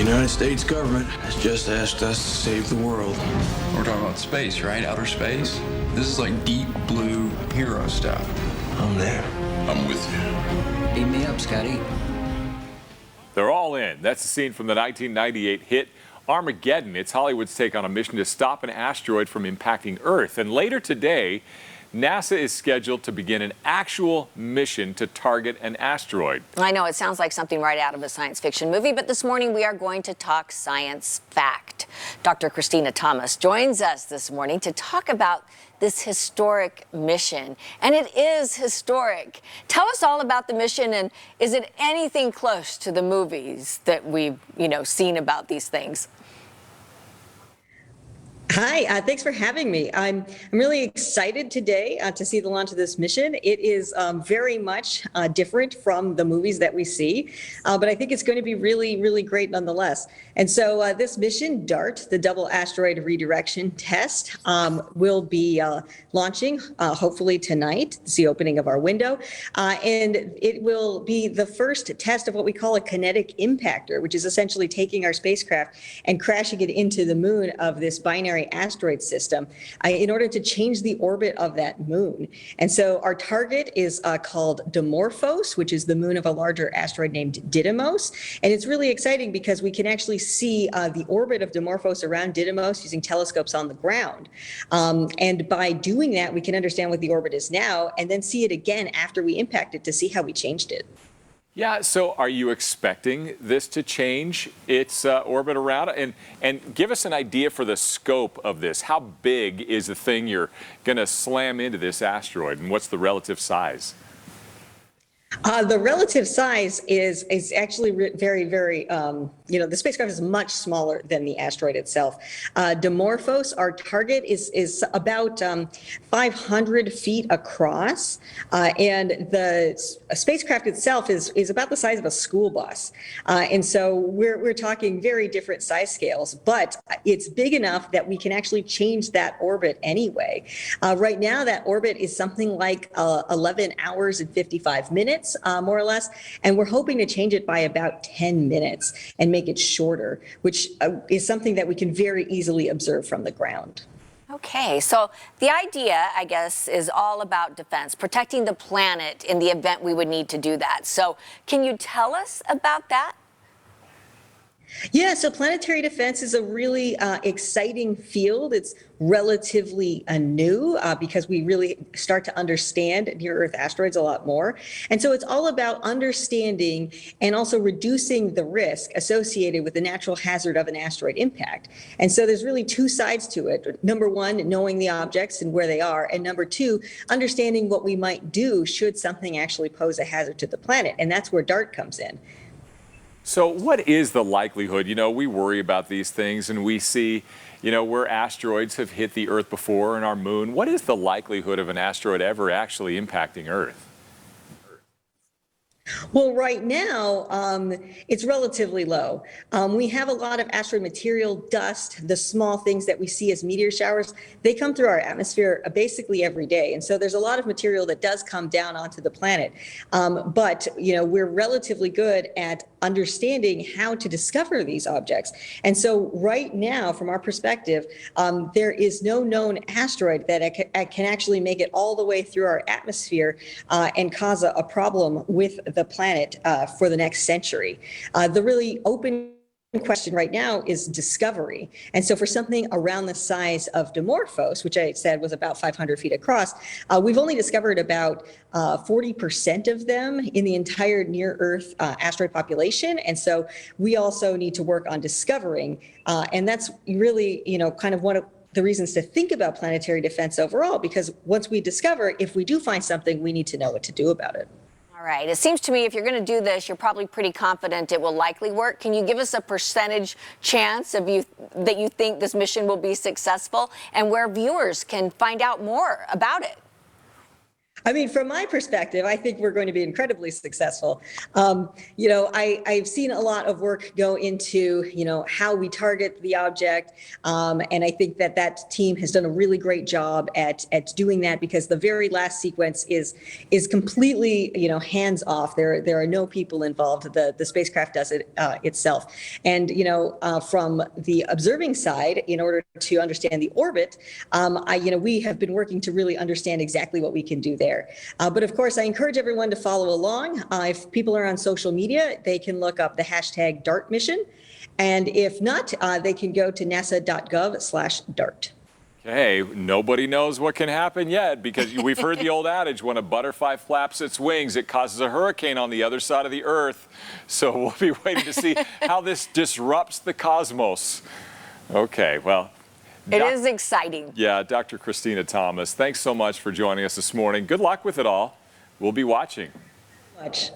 United States government has just asked us to save the world. We're talking about space, right? Outer space? This is like deep blue hero stuff. I'm there. I'm with you. Beam me up, Scotty. They're all in. That's the scene from the 1998 hit Armageddon. It's Hollywood's take on a mission to stop an asteroid from impacting Earth. And later today, NASA is scheduled to begin an actual mission to target an asteroid. I know it sounds like something right out of a science fiction movie, but this morning we are going to talk science fact. Dr. Christina Thomas joins us this morning to talk about this historic mission. And it is historic. Tell us all about the mission, and is it anything close to the movies that we've, seen about these things? Hi, thanks for having me. I'm really excited today to see the launch of this mission. It is very much different from the movies that we see, but I think it's going to be really, really great nonetheless. And so this mission, DART, the Double Asteroid Redirection Test, will be launching hopefully tonight. It's the opening of our window. And it will be the first test of what we call a kinetic impactor, which is essentially taking our spacecraft and crashing it into the moon of this binary asteroid system in order to change the orbit of that moon. And so our target is called Dimorphos, which is the moon of a larger asteroid named Didymos. And it's really exciting because we can actually see the orbit of Dimorphos around Didymos using telescopes on the ground. And by doing that, we can understand what the orbit is now and then see it again after we impact it to see how we changed it. Yeah, so are you expecting this to change its orbit around? And give us an idea for the scope of this. How big is the thing you're going to slam into this asteroid, and what's the relative size? The relative size is actually very, very, the spacecraft is much smaller than the asteroid itself. Dimorphos, our target, is about 500 feet across, and the spacecraft itself is about the size of a school bus. And so we're talking very different size scales, but it's big enough that we can actually change that orbit anyway. Right now, that orbit is something like 11 hours and 55 minutes. More or less, and we're hoping to change it by about 10 minutes and make it shorter, which is something that we can very easily observe from the ground. Okay, so the idea, I guess, is all about defense, protecting the planet in the event we would need to do that. So can you tell us about that? Yeah, so planetary defense is a really exciting field. It's relatively new because we really start to understand near-Earth asteroids a lot more. And so it's all about understanding and also reducing the risk associated with the natural hazard of an asteroid impact. And so there's really two sides to it. Number one, knowing the objects and where they are. And number two, understanding what we might do should something actually pose a hazard to the planet. And that's where DART comes in. So what is the likelihood? We worry about these things and we see, where asteroids have hit the Earth before and our moon. What is the likelihood of an asteroid ever actually impacting Earth? Well, right now, it's relatively low. We have a lot of asteroid material, dust, the small things that we see as meteor showers. They come through our atmosphere basically every day. And so there's a lot of material that does come down onto the planet. But, we're relatively good at understanding how to discover these objects. And so right now, from our perspective, there is no known asteroid that can actually make it all the way through our atmosphere and cause a problem with the planet for the next century. The really open question right now is discovery. And so for something around the size of Dimorphos, which I said was about 500 feet across, we've only discovered about 40% of them in the entire near-Earth asteroid population. And so we also need to work on discovering. And that's really, kind of one of the reasons to think about planetary defense overall, because once we discover, if we do find something, we need to know what to do about it. All right. It seems to me if you're going to do this, you're probably pretty confident it will likely work. Can you give us a percentage chance that you think this mission will be successful and where viewers can find out more about it? I mean, from my perspective, I think we're going to be incredibly successful. I've seen a lot of work go into, how we target the object. And I think that team has done a really great job at doing that, because the very last sequence is completely, hands off. There are no people involved. The spacecraft does it itself. And, from the observing side, in order to understand the orbit, we have been working to really understand exactly what we can do there. But of course, I encourage everyone to follow along. If people are on social media, they can look up the hashtag DART mission. And if not, they can go to nasa.gov/DART. Okay, nobody knows what can happen yet, because we've heard the old adage, when a butterfly flaps its wings, it causes a hurricane on the other side of the Earth. So we'll be waiting to see how this disrupts the cosmos. Okay, well. It is exciting. Yeah, Dr. Christina Thomas, thanks so much for joining us this morning. Good luck with it all. We'll be watching. Much.